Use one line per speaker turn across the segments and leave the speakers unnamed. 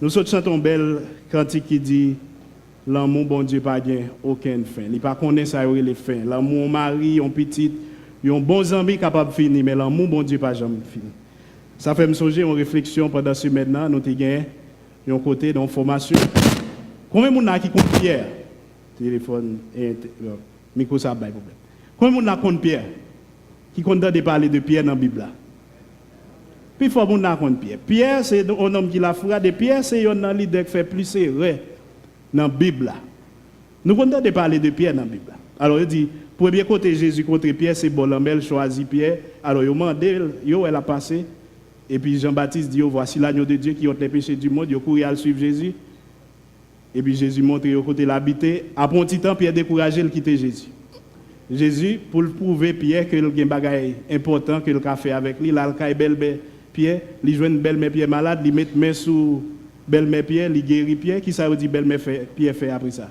Nous chantons belle cantique qui dit l'amour bon Dieu pas gain aucune fin. Il pas connaît ça les fins. L'amour mari, on petit, un bon ami capable de finir mais l'amour bon Dieu pas jamais fini. Ça fait me songer en réflexion pendant ce maintenant nous t'ai gagné un côté dans formation. Combien de monde qui compte Pierre? Téléphone et micro ça pas problème. Combien de monde compte Pierre? Qui compte de parler de Pierre dans la Bible là? Puis il faut qu'on compte Pierre. Pierre, c'est un homme qui l'a frappé. Pierre, c'est un homme qui fait plus sérieux dans la Bible. Nous comptons de parler de Pierre dans la Bible. Alors, il dit, premier côté Jésus contre Pierre, c'est Bolambel choisit Pierre. Alors, il a demandé, elle a passé. Et puis Jean-Baptiste dit, voici l'agneau de Dieu qui ôte les péchés du monde. Il a couru à suivre Jésus. Et puis Jésus montre au côté l'habiter. Après un petit temps, Pierre découragé, il quitte Jésus. Jésus, pour prouver Pierre que il y a un bagage important que il a fait avec lui, là, il a belle Pierre, il joue une belle-mère Pierre malade, il met main sous belle-mère Pierre, il guérit Pierre. Qui ça veut dire belle-mère Pierre fait après ça?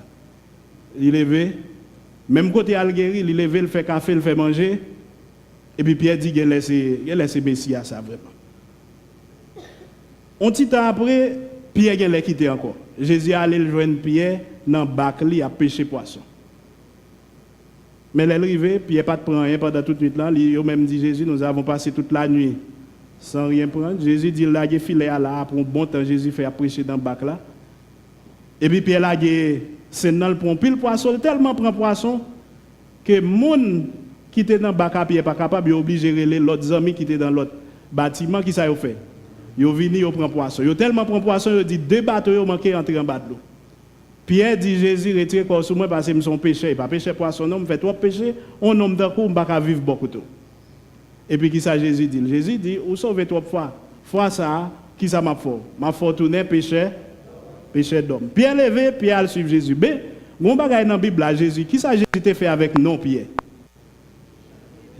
Il levé, même côté il guéri, il levé, il fait café, il fait manger. Et puis Pierre dit qu'il a laissé Messie à ça vraiment. Un petit temps après, Pierre l'a quitté encore. Jésus allait le joindre Pierre dans le bac, il a pêché poisson. Mais l'arrivée, Pierre pas de prendre rien pendant toute la nuit là. Il a même dit Jésus, nous avons passé toute la nuit sans rien prendre. Jésus dit, il a filé à la pour un bon temps. Jésus fait prêcher dans le bac là. Et puis Pierre a c'est dans le pont pile poisson, tellement prend poisson que les gens qui étaient dans le bac à Pierre pas capable, ils sont obligés de relayer l'autre amis qui étaient dans l'autre bâtiment. Qui ça a fait? Ils sont venus, ils prennent poisson. Ils tellement prend poisson, ils dit 2 bateaux ont manqué entrer en bateau. Pierre dit Jésus retire corps sur moi parce que je suis péché. Il pas péché poisson, non, je fais trop péché. On homme d'un coup, je ne peux pas vivre beaucoup de temps. Et puis, qui ça Jésus dit? Jésus dit, vous sauvez 3 fois. Fois ça, qui ça m'a fait? M'a fait tourner péché d'homme. Pierre levé, Pierre a suivi Jésus. Mais, mon bagage dans la Bible, là, Jésus, qui ça Jésus t'a fait avec non Pierre?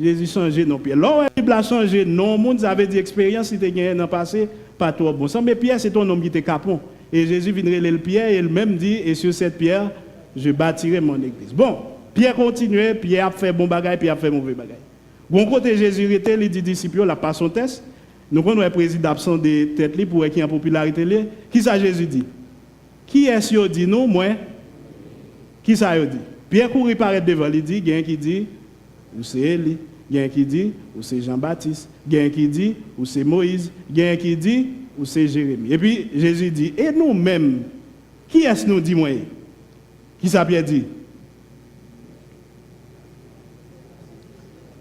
Jésus changé non Pierre. Là, la Bible a changé non, le monde avait dit expérience, si tu as gagné dans le passé, pas trop bon. Mais Pierre, c'est ton homme qui était capon. Et Jésus viendrait le Pierre, et il même dit, et sur cette pierre, je bâtirai mon église. Bon, Pierre continuait, Pierre a fait bon bagage, Pierre a fait mauvais bagage. Bon côté Jésus était, il dit disciples, la passe son test. Nous avons un président absent de tête pour qui en popularité. Qui ça Jésus dit? Qui est-ce qui dit nous, moi? Qui ça dit? Pierre courit paraître devant, il dit, il y a un qui dit, ou c'est Élie, il y a un qui dit, ou c'est Jean-Baptiste, il y a un qui dit, ou c'est Moïse, il y a un qui dit, ou c'est Jérémie. Et puis Jésus dit, et nous-mêmes, qui est-ce nous dit moi? Qui ça Pierre dit?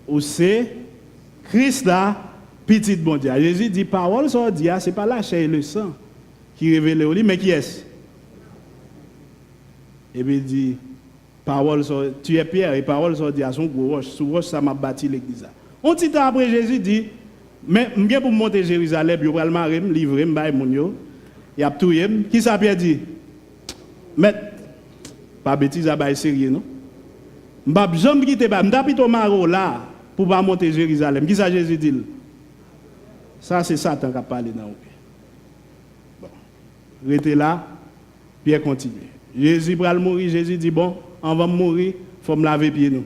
Ou c'est Christ là, petit bon Dieu. Jésus dit, parole sur Dieu, ce n'est pas la chair et le sang qui révèlent au lit, mais qui est-ce? Et puis il dit, parole sur, tu es Pierre et parole sur Dieu, son gros roche, sous roche ça m'a bâti l'église. Un petit temps après Jésus dit, mais je pour monter Jérusalem, je vais le livrer, je vais mon y a tout qui ça Pierre dit? Mais pas bêtise à bailler sérieux non? Je jamais quitter ba, m'ta plutôt maro là pour pas monter Jérusalem. Qui ça Jésus dit? Ça c'est Satan qui a parlé dans le cœur. Bon. Restez là, Pierre continue. Jésus va mourir, Jésus dit bon, on va mourir, faut me laver pieds nous.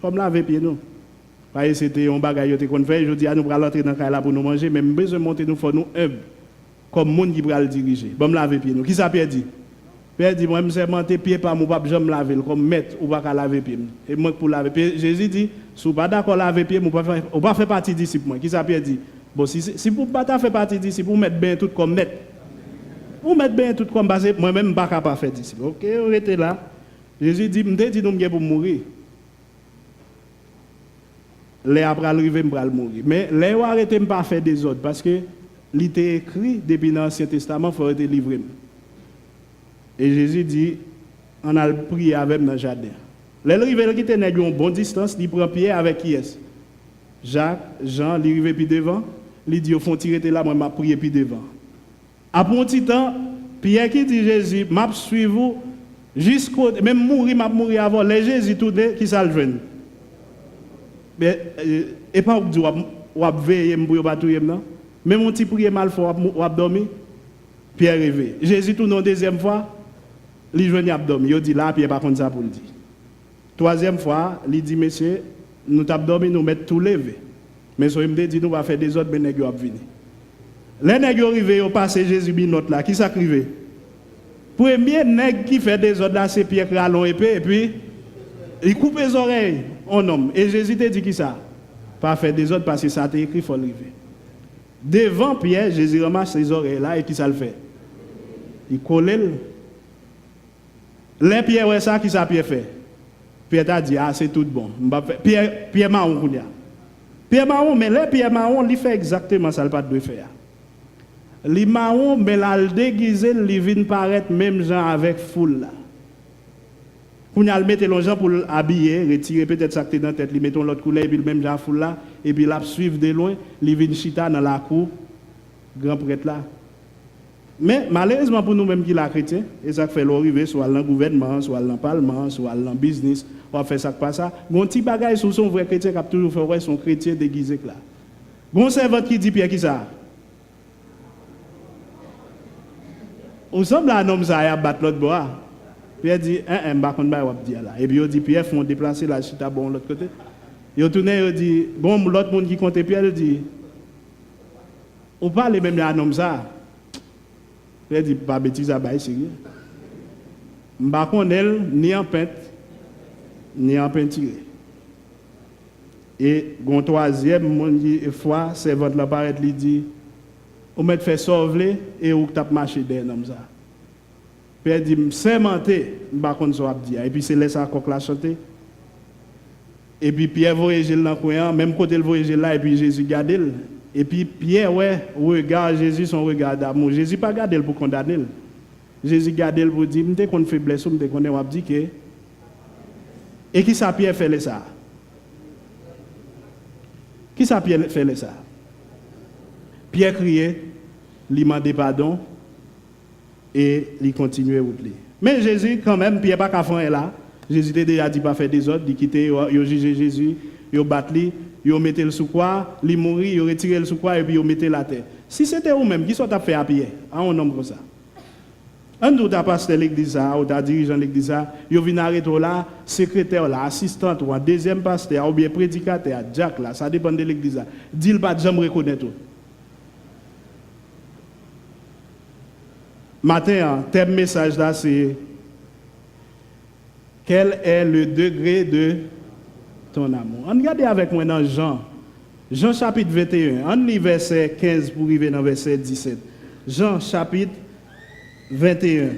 Faut me laver pieds nous. Parce que c'était un bagage qu'on fait, je dis à nous allons entrer dans la pour nous manger, mais besoin de monter nous faut nous humble comme monde qui va le diriger. Bon me laver pieds nous. Qui ça Pierre dit? Pierre dit moi je monter pieds pas mon pas jamais laver comme maître ou pas laver pieds. Et moi pour laver pieds, Jésus dit si vous pas d'accord laver pieds, vous pas faire partie disciple moi. Qui ça Pierre dit? Bon si vous pas faire partie disciple, vous mettre bien tout comme maître. Vous mettre bien tout comme basé moi-même pas capable faire disciple. OK, on était là. Jésus dit me dit nous pour mourir. Les après arriver me mourir. Mais les arrêter me pas faire des autres parce que il était écrit depuis l'Ancien Testament faut être livré. Et Jésus dit on a prié avec dans le jardin. Les arrivé qui était une bonne distance, il prend Pierre avec qui est? Jacques, Jean, il arrivé puis devant, il dit au fond tirer là moi m'a prié puis devant. Après un petit temps, Pierre qui dit Jésus m'a suivre vous jusqu'au même mourir avant les Jésus tout qui ça le joindre. Mais et pas dire ou veiller pour pas tout non. Même un petit prier mal faut ou dormir. Pierre rêvé. Jésus tout non deuxième fois, il joint abdomen. Il dit là Pierre pas contre ça pour le dire. Troisième fois, il dit monsieur, nous t'abdomen nous mettre tout levé. Mais so il me dit nous va faire des autres ben nèg yo venir. Les nègres arrivés au passé Jésus binote là, qui s'acrivait? Premier nègre qui fait des ordres là, c'est Pierre Cralon épée, et puis il coupe les oreilles en homme. Et Jésus te dit qui ça? Pas faire des ordres parce que ça t'a écrit, il faut arriver. Devant Pierre, Jésus ramasse ses oreilles là, et qui ça le fait? Il colle. Les Pierre, ouais, ça, qui ça Pierre fait? Pierre t'a dit, ah, c'est tout bon. Pierre Marron, Pierre Marron, mais les Pierre Marron, il fait exactement ça, il pas de faire. Les marron, mais là, le déguisé, il vient paraître même gens avec foule là. Quand il mettre les gens pour l'habiller, retirer peut-être ça que dans la tête, il met l'autre couleur, et puis le même gens foule là, et puis là, suivre de loin, il vient chita dans la cour, grand prêtre là. Mais malheureusement pour nous-mêmes qui sommes chrétiens, et ça fait l'arrivée, soit dans le gouvernement, soit dans le parlement, soit dans le business, on fait ça pas ça. Mon petit bagage sur son vrai chrétien qui a toujours fait ouais, son chrétien déguisé là. Bon servant qui dit Pierre qui ça? On semble à un homme ça a battre l'autre bois. Pierre dit bah qu'on va dire là. Et puis il dit Pierre font déplacer la chita bon l'autre côté. Il tourné il dit bon l'autre monde qui compte Pierre il dit on parle même à un homme ça. Pierre dit pas bêtise à bail sérieux. M'ba connaît ni en peintre ni en peinture. Et gon troisième fois servante là paraît lui dit on met fait sauver et ou t'a marché d'un homme ça. Pierre dit sermenté m'ba connait ça dire et puis c'est laisse ça coq la chanter. Et puis Pierre voyage dans coin même côté le voyage là et puis Jésus garde il. Et puis Pierre ouais regarde Jésus son regard d'amour. Jésus pas garder pour condamner. Jésus garde pour dire m'te qu'on faiblesse ou m'te qu'on a dit que et qui ça Pierre fait ça? Qui ça Pierre fait ça? Pierre criait, il demandait pardon et il continuait route. Mais Jésus quand même Pierre pas qu'à faire là. Jésus t'a déjà dit pas faire des ordres, il quitter, il juger Jésus, il battre lui, il mettait le sous croix, il mourir, il retirer le sous croix et puis il mettait la terre. Si c'était vous-même qui sont à faire à Pierre, à un homme comme ça. Un de ta pasteur l'église ou ta dirigeant l'église, il vient arrêter là, secrétaire là, assistant ou un deuxième pasteur ou bien prédicateur, Jack là, ça dépend de l'église. Dis-le pas jamais reconnaître tout. Matin, thème message là c'est quel est le degré de ton amour? On regarde avec moi dans Jean chapitre 21, on lit verset 15 pour arriver dans verset 17. Jean chapitre 21.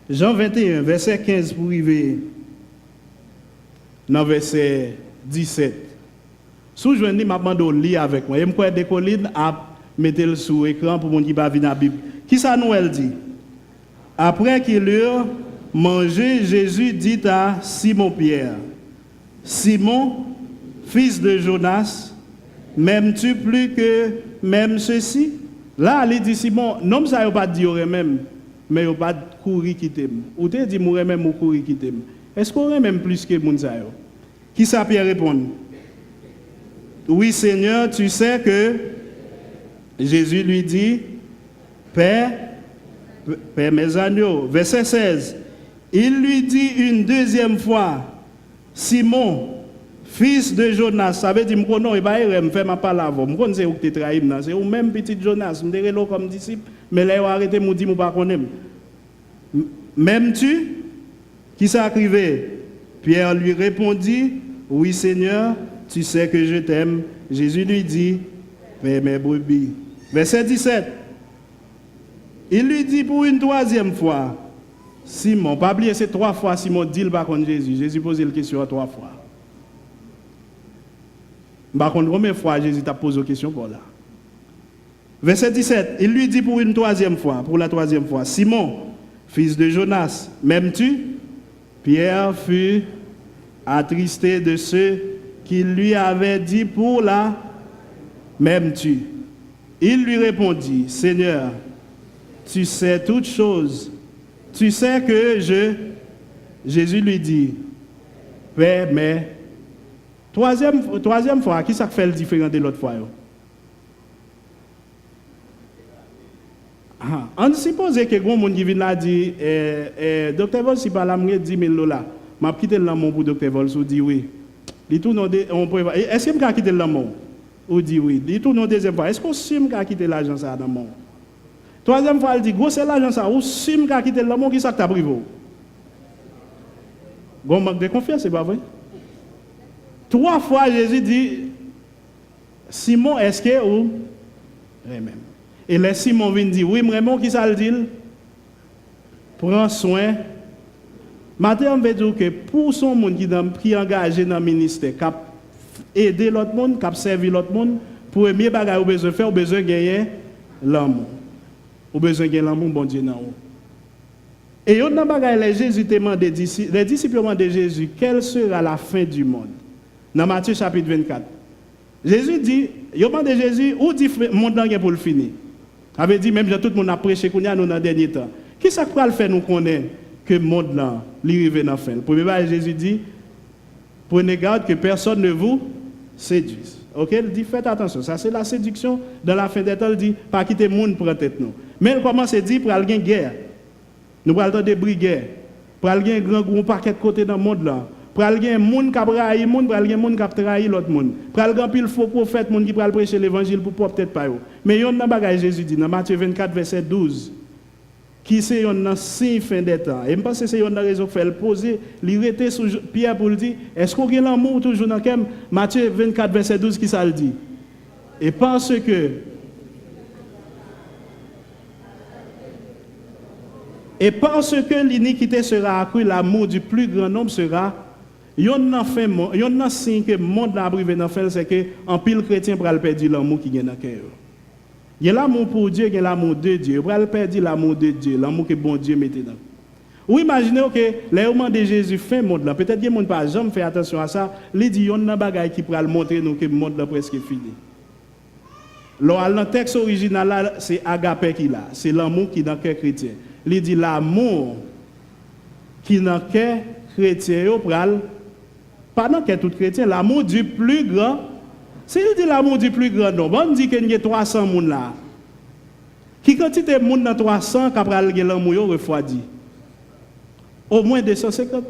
Jean 21, verset 15 pour arriver dans verset 17. Si je dis, je lis avec moi. Je me des collines à mettre le sous écran pour mon qui va venir dans la Bible. Qui ça nous elle dit? Après qu'il eurent mangé, Jésus dit à Simon-Pierre, Simon, fils de Jonas, m'aimes-tu plus que même ceci? Là, il dit Simon, non, ça ne pas dire même, mais il pas courir qui t'aime. Ou te dit, moi même, courir qui t'aime. Est-ce qu'on aurait même plus que moun sa yo? Qui ça Pierre répond? Oui, Seigneur, tu sais que Jésus lui dit, Père mes agneaux. Verset 16. Il lui dit une deuxième fois, Simon, fils de Jonas, ça veut dire que non, il va faire ma parole. Je sais que tu trahi, c'est ou même petit Jonas, je suis là comme disciple, mais là, il a arrêté de me dire que je ne connais pas. M'aimes-tu? Qui s'est arrivé? Pierre lui répondit, oui Seigneur, tu sais que je t'aime. Jésus lui dit, paie mes brebis. Verset 17. Il lui dit pour une troisième fois, Simon, pas oublier c'est 3 fois Simon dit par contre Jésus. Jésus pose la question 3 fois. Par contre, combien de fois Jésus t'a posé la question pour là? Verset 17, il lui dit pour une troisième fois, pour la troisième fois, Simon, fils de Jonas, m'aimes-tu? Pierre fut attristé de ce qu'il lui avait dit pour la m'aimes-tu? Il lui répondit, Seigneur, tu sais toutes choses. Tu sais que Jésus lui dit, Père, mais troisième fois, qui ça fait le différent de l'autre fois? On suppose que grand monde qui vient là dit, Dr. Vol, si par là, je 10 000 $. Je quitté l'amour pour Dr. Vol, je dis oui. Est-ce que je peux quitter l'amour? Ou dit oui. Il tourne une deuxième fois. Est-ce qu'on sim qu'a quitté l'argent ça dans le monde? Troisième fois, il dit, gros, c'est l'argent ça. Ou sim qu'a quitté le monde, qui ça t'a privé? Bon manque de confiance, c'est pas vrai? 3 fois, Jésus dit, Simon, est-ce que ou même. Et les Simon vient dire, oui, vraiment, qui ça le dit? Prends soin. Maintenant, on veut dire que pour son monde qui est engagé dans le ministère, qui a aidé l'autre monde, qui a servi l'autre monde, pour premier bagage, vous besoin faire, vous besoin de gagner l'amour. Vous besoin de gagner l'amour, bon Dieu, non. Et on a bagage, Jésus demandé, les disciples demandent Jésus, quelle sera la fin du monde? Dans Matthieu chapitre 24. Jésus dit, il demande Jésus, où dit le monde pour le finir? Il avait dit, même tout le monde a prêché qu'on y a dans le dernier temps. Qui ça peut le faire nous connaître que le monde là, l'arrivée dans la fin? Le premier bagage, Jésus dit, prenez garde que personne ne vous séduise. Ok? Il dit, faites attention. Ça, c'est la séduction. Dans la fin des temps, il dit, pas quitter le monde pour la tête nous. Mais il commence à dire, pour aller gagner guerre. Nous allons des brigues. Pour aller gagner un grand groupe paquet de côté dans le monde là. Pour aller gagner un monde qui a trahi le monde, pour aller gagner un monde qui a trahi l'autre monde. Pour aller gagner un faux prophète, monde qui va prêcher l'évangile pour peut-être pas eux. Mais il y a un bagage Jésus dit dans Matthieu 24 verset 12. Qui c'est un signe fin des temps. Et je pense que c'est une raison pour le poser, l'arrêter sur Pierre pour le dire, est-ce qu'on a l'amour toujours dans le Matthieu 24 verset 12 qui ça le dit. Et parce que l'iniquité sera accrue, l'amour du plus grand nombre sera. Il y a un signe que le monde a privé dans le c'est que en pile chrétien pour perdre l'amour qui est dans le cœur. Il y a l'amour pour Dieu, il y a l'amour de Dieu. Pour perdre l'amour de Dieu, l'amour que bon Dieu mettait dans. Ou imaginez que les moments de Jésus fin monde là, peut-être que les gens pas jamais fait attention à ça, il dit il y a un bagage qui pourra montrer nous que le monde là presque fini. Dans le texte original là, c'est agape qui là, c'est l'amour qui est dans le cœur chrétien. Il dit l'amour qui est dans le cœur chrétien pas dans le cœur tout chrétien, l'amour du plus grand. Si il dit l'amour du plus grand nombre, on dit qu'il y a 300 personnes là. Qui quantité de monde dans 300 qui a l'amour refroidi? Au moins 250.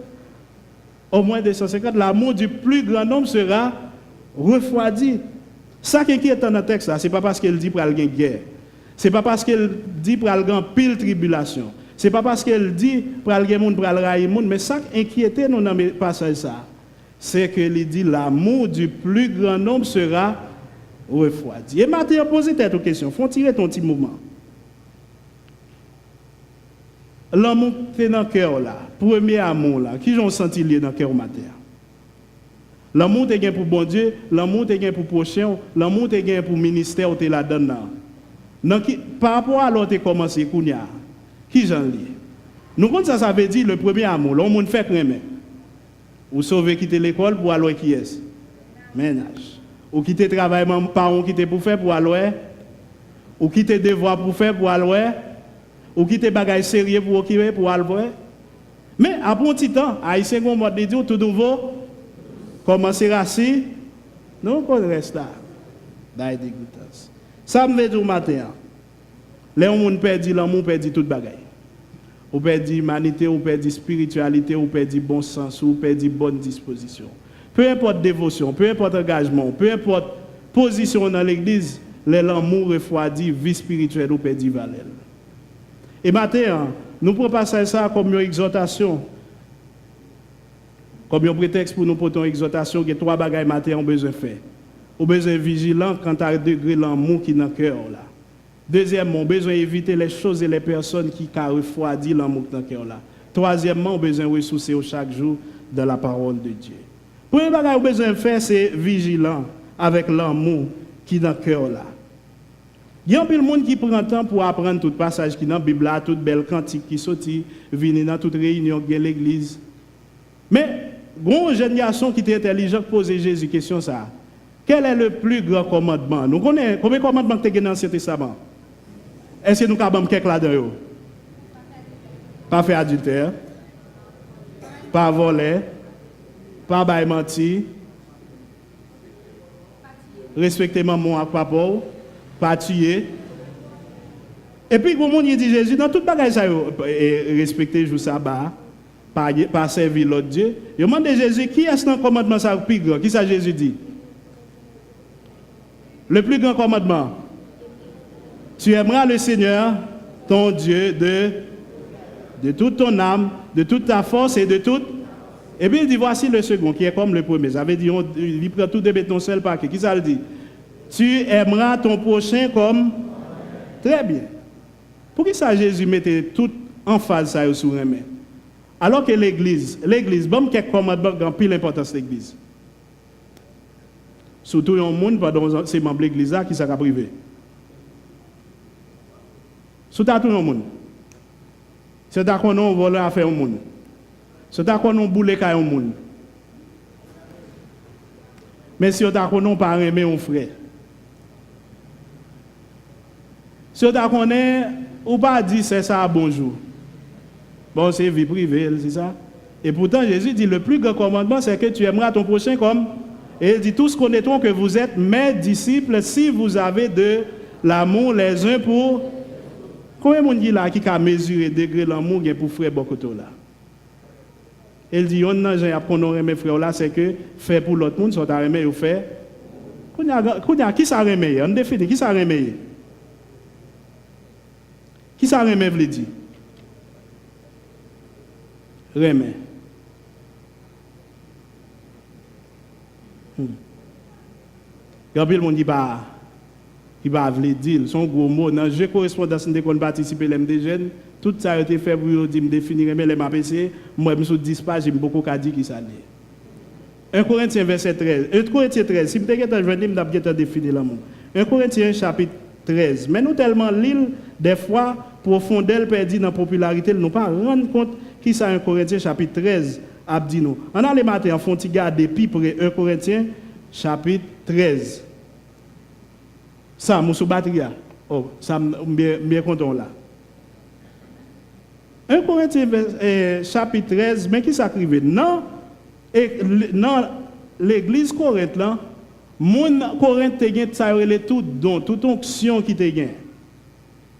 Au moins 250, l'amour du plus grand nombre sera refroidi. Ça qui est dans le texte là, c'est pas parce qu'il dit pour aller guerre. C'est pas parce qu'il dit pour aller pile tribulation. C'est pas parce qu'il dit pour aller monde pour aller railler monde, mais ça qui inquiète nous dans le passage ça. C'est que il dit l'amour du plus grand nombre sera refroidi. Et Matthieu a posé cette question. Faut tirer ton petit moment. L'amour qui est dans le cœur là, premier amour là, qui j'ont senti lié dans le cœur Matthieu. L'amour est pour bon Dieu, l'amour est pour prochain, l'amour est pour ministère où tu es là-dedans. Par rapport à l'autre commencé kounya, qui j'en lis. Nous comptons ça veut dire le premier amour, l'homme fait cramer. Ou sauver quitter l'école pour aller qui est ménage. Ou quitter travail parents quitter pour faire pour aller. Ou quitter devoir pour faire pour aller. Ou quitter bagage sérieux pour occuper pour aller. Mais après un petit temps, haïtien comme mode de dire tout nouveau commencer assis. Non, qu'on reste là. D'ailleurs dégoûtance. Ça me veut dire matin. Les gens perdent l'amour, perdent toute bagaille. Ou perd l'humanité, ou perd la spiritualité, ou perd le bon sens, ou perd la bonne disposition. Peu importe dévotion, peu importe engagement, peu importe position dans l'église, l'amour refroidi, vie spirituelle ou perd valeur. Et maintenant, nous pouvons passer ça comme une exhortation. Comme un prétexte pour nous porter une exhortation, il y a 3 bagages matin on besoin de faire. On besoin vigilant quant à degré l'amour qui est dans le cœur là. Deuxièmement, on a besoin d'éviter les choses et les personnes qui refroidissent l'amour dans le cœur là. Troisièmement, on a besoin de ressourcer chaque jour dans la parole de Dieu. Premier bagage qu'on a besoin de faire, c'est vigilant avec l'amour qui est dans le cœur là. Il y a un peu de monde qui prend le temps pour apprendre tout passage qui est dans la Bible, toute belle cantique qui sortit, venir dans toute réunion de l'église. Mais, bon jeune garçon qui est intelligent pose Jésus question ça. Quel est le plus grand commandement? Nous connaissons combien de commandements que tu as dans l'Ancien Testament? Est-ce que nous avons quelques là-dedans? Pas faire adultère, pas voler, pas bailler mentir, respecter maman et papa, pas tuer. Et puis, comme on dit Jésus, dans tout bagage, ça, respecter le sabbat, pas servir l'autre Dieu. Il demande Jésus, qui est-ce dans le commandement ça plus grand? Qui ça Jésus dit? Le plus grand commandement. Tu aimeras le Seigneur, ton Dieu, de toute ton âme, de toute ta force et de toute... Et puis il dit, voici le second, qui est comme le premier. Ça veut dire, il prend tout de ton seul paquet. Qui ça le dit? Tu aimeras ton prochain comme... Très bien. Pour qui ça Jésus mettait tout en phase ça sur les mains? Alors que l'église, bon, quelques commandements qui ont pile l'importance de l'église. Surtout un monde, pendant ces membres de l'église qui s'est privé. Surtout tout le monde. C'est à quoi on vole à faire au monde. C'est à quoi on boule à un monde. Mais si on a qu'on pas aimer un frère. Si on a qu'on ou pas dit c'est ça bonjour. Bon, c'est vie privée, c'est ça. Et pourtant, Jésus dit le plus grand commandement, c'est que tu aimeras ton prochain comme. Et il dit tous connaîtront que vous êtes mes disciples si vous avez de l'amour les uns pour. Combien de monde là qui a mesuré degré l'amour pour frère Bokoto là? Il dit, on a appris mes frères là, c'est que faire pour l'autre monde, soit à remettre ou faire. Qui ça remet? On définit, qui ça remet? Qui ça remet, veut dire? Remet. Gabriel, on dit pas. Qui va dire, son gros mot, dans le correspondance de qu'on participe à l'MD jeunes, tout ça a été fait pour dire, me définir les MAPC, moi, je suis 10 pages, j'ai beaucoup à dire qui ça est. 1 Corinthiens verset 13. 1 Corinthiens 13, si je vais définir l'amour. 1 Corinthiens chapitre 13. Mais nous tellement l'île, des fois, profondeur perdue dans la popularité, nous ne pas rendre compte qui ça 1 Corinthiens chapitre 13 a dit nous. On a les matins, on font garder puis pour 1 Corinthiens chapitre 13. Ça, Moussou Batria. Oh, ça, bien content là. 1 Corinthiens chapitre 13, mais qui s'écrivait? Non, l'église Corinthe là, moun Corinthe te gen ça tout don, toute onction qui te gen.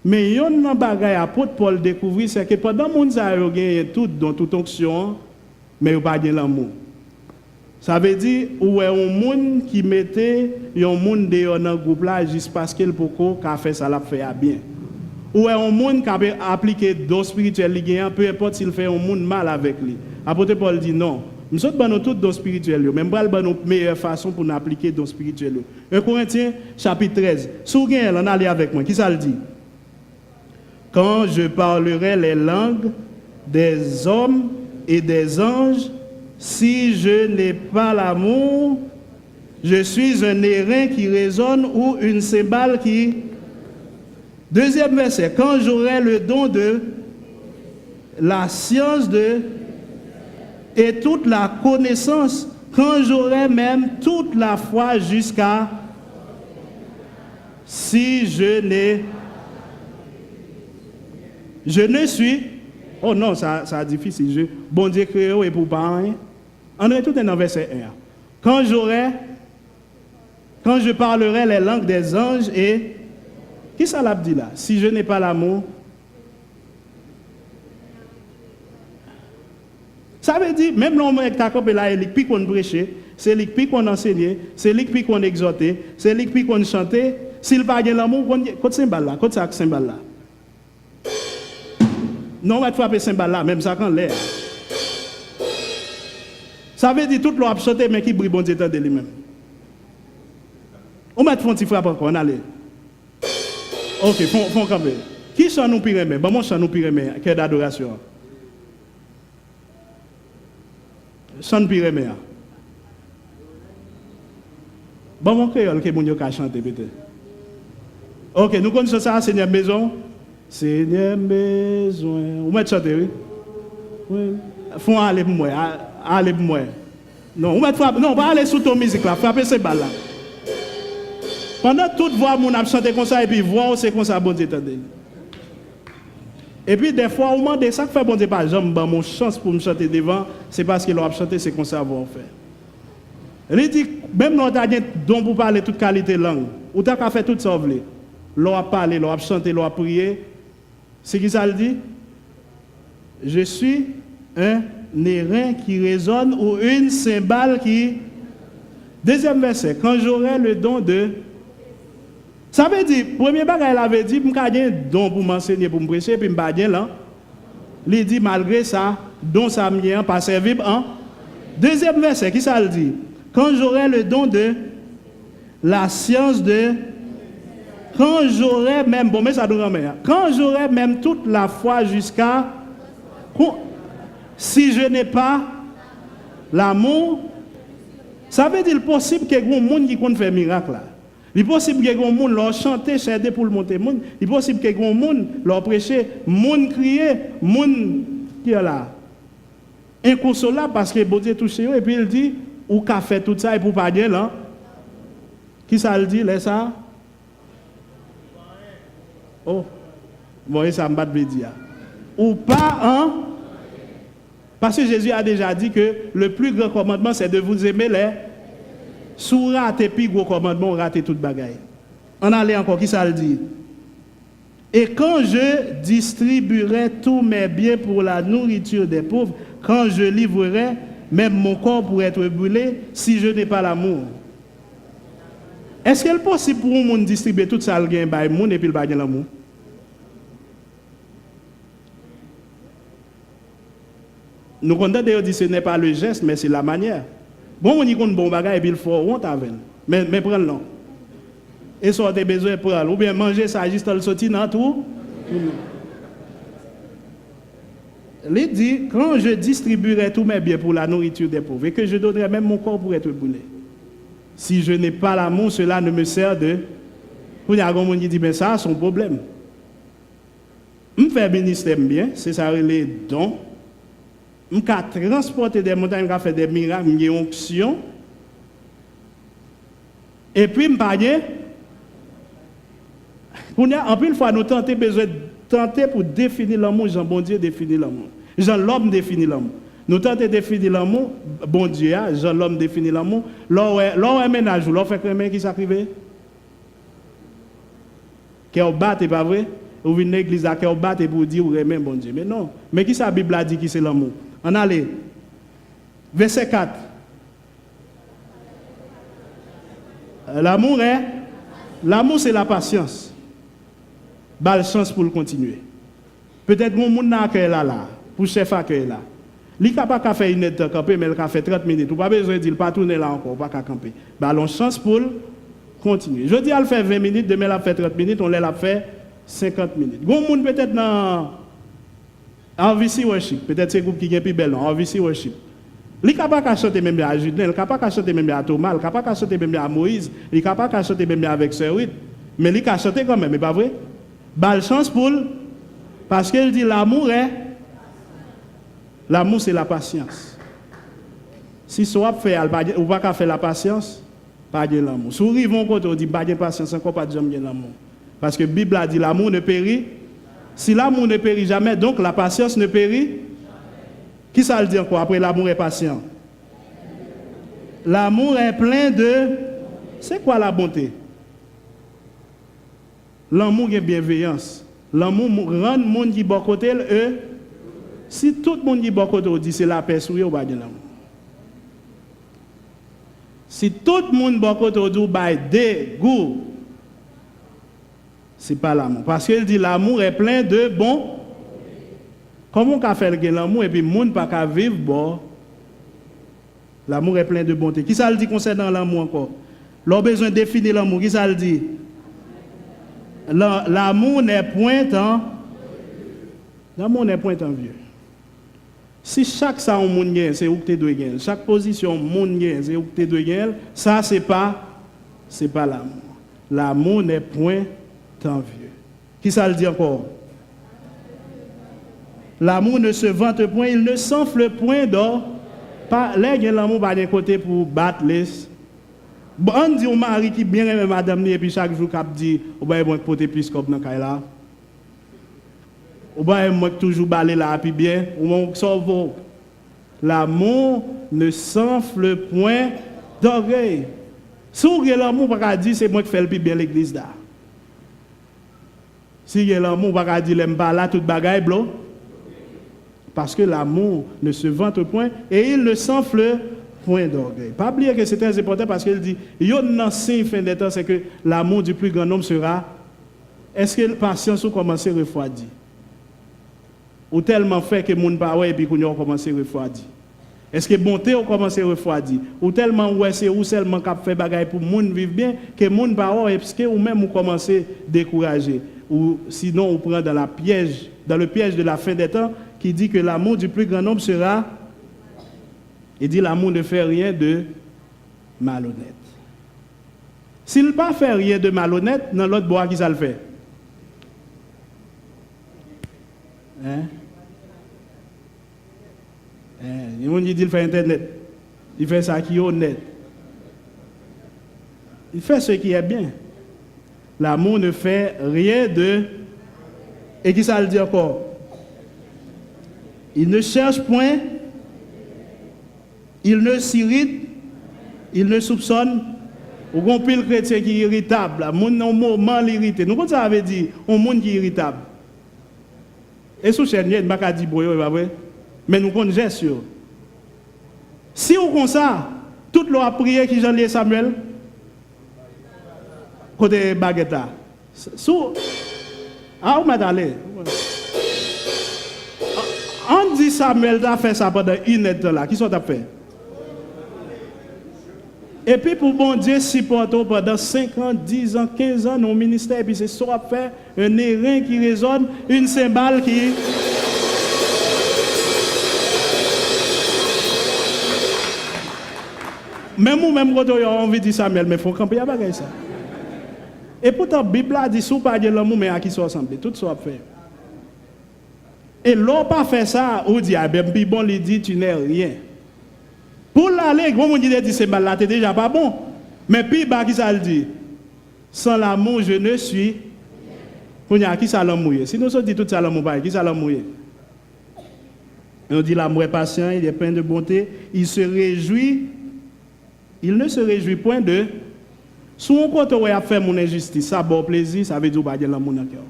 Mais yon nan bagay apôtre Paul découvrir c'est que pendant moun ça gen tout don, toute onction, mais yo pas gen l'amour. Ça veut dire ou est un monde qui mettait un monde dehors dans groupe là juste parce qu'il poko qu'a fait ça l'a fait bien. Ou est un monde qui a appliqué don spirituel li gen, peu importe s'il fait un monde mal avec lui. Apôtre Paul dit non. Nous sommes dans tout don spirituel, même pas la meilleure façon pour nous appliquer don spirituel. 1 Corinthiens chapitre 13. Sous gain, on allez avec moi. Qui ça le dit? Quand je parlerai les langues des hommes et des anges, si je n'ai pas l'amour, je suis un airain qui résonne ou une cymbale qui... Deuxième verset. Quand j'aurai le don de la science de... et toute la connaissance, quand j'aurai même toute la foi jusqu'à... Si je n'ai... Je ne suis... Oh non, ça c'est difficile. Bon Dieu créé et pour pas rien. On est tout dans verset 1. Quand je parlerai les langues des anges et... Qui ça l'a dit là? Si je n'ai pas l'amour... Ça veut dire, même l'homme avec ta copie là, c'est lui qu'on prêchait, c'est lui qu'on enseignait, c'est lui qu'on exhortait, c'est lui qu'on chantait. S'il n'a pas l'amour, côté cymbale là, côté ça cymbale là. Non, on va te frapper cymbale là, même ça quand l'air. Ça veut dire tout l'on a chanté, mais qui brille bon Dieu de lui-même. On va te faire un petit frappe encore, on allait. Ok, font camper. Qui chante nous pire mais? Bon, moi chante nous pire mais, cœur d'adoration. Chante pire mais. Bon, mon créole, que mon Dieu a chanté peut-être. Ok, nous connaissons ça, Seigneur Maison. Seigneur Maison. Vous mettez chanter, oui? Oui. Faut aller pour moi. Allez pour moi. Non, on va frapper. Non, on va aller sous ton musique là, frapper ces balles là. Pendant toute voix, on a chanté comme ça, et puis voix, c'est comme ça, bon Dieu t'entend. Et puis des fois, on demande ça que fait bon Dieu pas jamais mon chance pour me chanter devant, c'est parce qu'il a chanté, c'est comme ça qu'on fait. Il dit, même nous avons don pour parler toute qualité de langue, ou t'as qu'à faire tout ça, l'on a parlé, l'on a chanté, l'on a prié. C'est qui ça le dit? Je suis un airain qui résonne ou une cymbale qui... Deuxième verset, quand j'aurai le don de... Ça veut dire, premier bagage, il avait dit, je n'ai un don pour m'enseigner, pour me prêcher, puis je n'ai pas là. Il dit, malgré ça, don ça me pas servir en. Deuxième verset, qui ça le dit? Quand j'aurai le don de la science de. Quand j'aurai même, bon, mais ça doit quand j'aurai même toute la foi jusqu'à. Si je n'ai pas l'amour, ça veut dire possible qu'il y ait des gens qui comptent faire miracle là. Il est possible qu'il y ait des gens qui leur chanter, chanter pour le monter. Il est possible qu'il y ait des gens qui leur prêcher, gens crier, gens qui est là. Inconsolable parce que bon Dieu touche et puis il dit, ou qu'a fait tout ça et pour pas dire là. Qui ça le dit, là ça? Oh, bon, ça me bat de dire. Ou pas, hein? Parce que Jésus a déjà dit que le plus grand commandement, c'est de vous aimer les. Si vous ratez plus gros commandement, vous ratez toute bagaille. On allait encore, qui ça le dit? Et quand je distribuerai tous mes biens pour la nourriture des pauvres, quand je livrerai même mon corps pour être brûlé, si je n'ai pas l'amour. Est-ce qu'il est possible pour un monde distribuer tout ça, le gain, et puis le bain l'amour? Nous comptons d'ailleurs dire que ce n'est pas le geste, mais c'est la manière. Bon, on y compte bon bagage et puis il faut honte avec. Mais prends-le. Et soit des besoins pour aller. Ou bien manger ça juste le sortir dans tout. Il dit, quand je distribuerai tous mes biens pour la nourriture des pauvres et que je donnerai même mon corps pour être brûlé. Si je n'ai pas l'amour, cela ne me sert de. Il y a un qui dit, mais ça, c'est son problème. Je fais ministère bien, c'est ça les dons. Je peux transporter des montagnes, je peux faire des miracles, des onctions. Et puis, je peux en plus, fois, nous tenter besoin de tenter pour définir l'amour. Jean bon Dieu définit l'amour. Jean l'homme définit l'amour. Nous tentons de définir l'amour. Bon Dieu, Jean l'homme définit l'amour. L'on ménage, l'on fait quelqu'un qui s'arrive. Qui est bat, c'est pas vrai? Ou venez à l'église qui est bat pour dire ou aimer bon Dieu. Mais non. Mais qui sa Bible a dit qui c'est l'amour? On allait. Verset 4. L'amour, c'est la patience. Bal chance pour le continuer. Peut-être mon monde n'a qu'à là, pour chef à là. Il n'a pas qu'à faire une heure de camper, mais il a fait 30 minutes. Ou pas besoin de dire, pas tourner là encore, pas qu'à camper. Ballon chance pour continuer. Je dis, elle fait 20 minutes, demain elle fait 30 minutes, on l'a fait 50 minutes. Bon monde peut-être dans RVC Worship, peut-être c'est le groupe qui est plus belle, RVC Worship. Il n'est pas qu'à chanter même à Judin, il n'est pas qu'à chanter même à Thomas, il n'est pas qu'à chanter même à Moïse, il n'est pas qu'à chanter même avec Sœur Ruth, mais il a chanté quand même, c'est pas vrai? Bal chance pour parce qu'il dit l'amour c'est la patience. Si soit fait ou pas faire la patience, pas de l'amour. Si vous vont côté on dit pas de patience encore pas de jamais l'amour. Parce que la Bible a dit l'amour ne périt. Si l'amour ne périt jamais, donc la patience ne périt. Qui ça le dit encore après l'amour est patient? L'amour est plein de. C'est quoi la bonté? L'amour est bienveillance. L'amour rend le monde qui est bon côté, eux. Si tout le monde qui est bon côté, dit c'est la paix, on va dire l'amour. Si tout le monde bon côté, dit dégoût, c'est pas l'amour. Parce qu'il dit l'amour est plein de bon. Comment on peut faire l'amour et puis le monde ne peut pas vivre bon? L'amour est plein de bonté. Qui ça le dit concernant l'amour encore? L'on a besoin de définir l'amour. Qui ça le dit? L'amour n'est point en. L'amour n'est point en vieux. Si chaque ça on monde gagne, c'est où que tu dois gagner. Chaque position monde gagne, c'est où que tu dois gagner. Ça c'est pas l'amour. L'amour n'est point en vieux. Qui ça le dit encore? L'amour ne se vante point, il ne s'enfle point d'or. Pas l'amour pas d'un côté pour battre les. On dit au mari qui bien aime madame et puis chaque jour cap dit ou ben moi porter plus comme dans caille là. Ou ben moi toujours baler là puis bien ou mon sauve. L'amour ne s'enfle point d'orgueil. Si vous avez l'amour pas dire c'est moi qui fais le plus bien l'église là. Si vous avez l'amour pas dire l'aime pas là toute bagaille blo. Parce que l'amour ne se vante point et il ne s'enfle point d'orgueil. Pas oublier que c'est très important parce qu'il dit, il y a un signe fin des temps, c'est que l'amour du plus grand nombre sera. Est-ce que la patience ou commence à refroidir? Ou tellement fait que moun pa ouais et puis qu'on a commencé à refroidir? Est-ce que bonté a commencé à refroidir? Ou tellement ouais c'est ou seulement cap fait bagaille pour moun vivre bien que moun pa ouais parce que ou même ou commencé à décourager ou sinon on prend dans le piège de la fin des temps qui dit que l'amour du plus grand nombre sera. Il dit l'amour ne fait rien de malhonnête. S'il ne pas fait rien de malhonnête, dans l'autre bois qui ça le fait? Il dit il fait Internet. Il fait ça qui est honnête. Il fait ce qui est bien. L'amour ne fait rien de... Et qui ça le dit encore? Il ne cherche point... Il ne s'irrite, il ne soupçonne. Ou qu'on pile chrétien qui est irritable, mon moment l'irrité. Nous, comme ça avait dit, un monde qui est irritable. Et sous chaîne, il n'y a pas dit boyo, pas vrai? Mais nous connaissons sûr. Si on comme ça, toute l'eau a prié qui Jean-Lié Samuel, côté baguetta. Sous. Ah, on m'a allé. On dit Samuel a fait ça pendant une heure là. Qui sont à fait? Et puis pour bon Dieu, supporter pendant 5 ans, 10 ans, 15 ans, nos ministères, et puis c'est ça à faire, un airain qui résonne, une cymbale qui... Même ou même quand on a envie de dire Samuel, mais il faut camper à bagaille ça. Et pourtant, la Bible a dit, si vous pas de l'amour, mais à qui sont ensemble, tout ça à faire. Et l'on pas fait ça, on dit, ah ben, puis bon, il dit, tu n'es rien. Pour l'aller, comme on dit c'est mal là, c'est déjà pas bon. Mais puis, bah, qui ça le dit? Sans l'amour, je ne suis. Pour y a qui ça l'amour? Si nous sommes dit tout ça l'amour, qui ça l'amour? On dit l'amour est patient, il est plein de bonté, il se réjouit. Il ne se réjouit point de. Si on compte à faire mon injustice, ça bon plaisir, ça veut dire qu'il y a l'amour dans le cœur.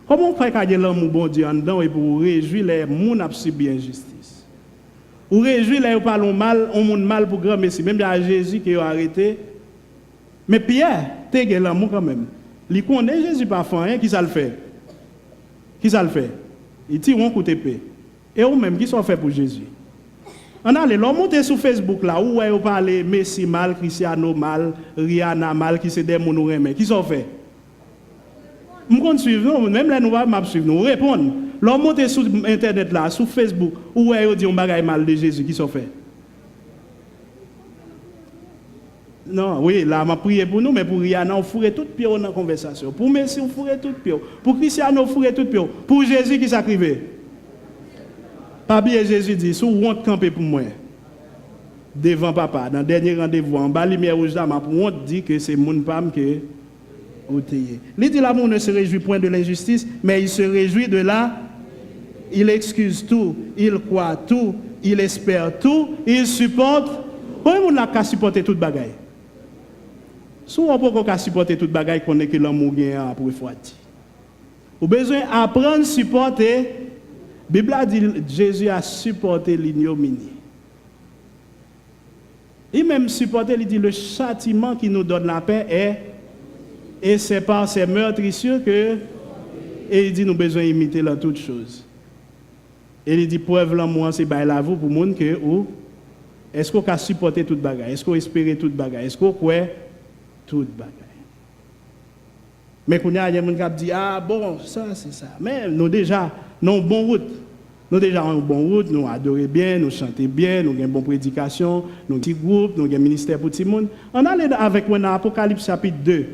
Comment on fait qu'il y a l'amour bon Dieu en dedans et pour réjouir les gens qui subissent l'injustice? Ou réjouir les gens qui parlent mal, on monde mal pour grand Messie. Même il y a Jésus qui a arrêté. Mais Pierre, tu as l'amour quand même. Il connaît Jésus parfois, hein, qui ça le fait? Qui ça le fait? Il tire un coup d'épée. Et eux-mêmes, qui sont faits pour Jésus? On a les monter sur Facebook là, où on parle Messi mal, Cristiano mal, Rihanna mal, qui c'est des gens qui qui sont faits? Nous comptons suivre, même là nous allons suivre, nous répondre. L'on monte sur Internet là, sur Facebook, où on dit on bagaille mal de Jésus, qui sont faits? Non, oui, là, je prie pour nous, mais pour Rihanna, on fourrait tout pied dans la conversation. Pour Messi, on fourrait tout pied. Pour Cristiano, on fourrait tout pied. Pour Jésus qui s'acrivait. Pas bien Jésus dit, si vous camper pour moi, devant papa, dans le dernier rendez-vous, en bas, lumière rouge là, pour on dit que c'est mon femme que vous tayez. Il dit l'amour ne se réjouit point de l'injustice, mais il se réjouit de la. Il excuse tout, il croit tout, il espère tout, il supporte. Comment on n'a qu'à supporter toute bagaille? Si on peut pas supporter toute bagaille, qu'on est que l'amour vient pour refroidir. Vous avez besoin d'apprendre à supporter. La Bible a dit Jésus a supporté l'ignominie. Il même supporté, il dit le châtiment qui nous donne la paix est, et c'est par ces meurtrissures que, et il dit nous avons besoin d'imiter dans toutes choses. Et il dit preuve l'amour, c'est la vous pour monde que, ou, est-ce qu'on a supporté toute bagaille? Est-ce qu'on espère toute bagaille? Est-ce qu'on croit toute bagaille? Mais quand il y a des gens qui disent, ah bon, ça c'est ça. Mais nous déjà, nous avons une bonne route. Nous déjà en bonne route, nous adorons bien, nous chantons bien, nous avons une bonne prédication, nous avons un petit groupe, nous avons un ministère pour tout le monde. On a avec moi dans Apocalypse chapitre 2.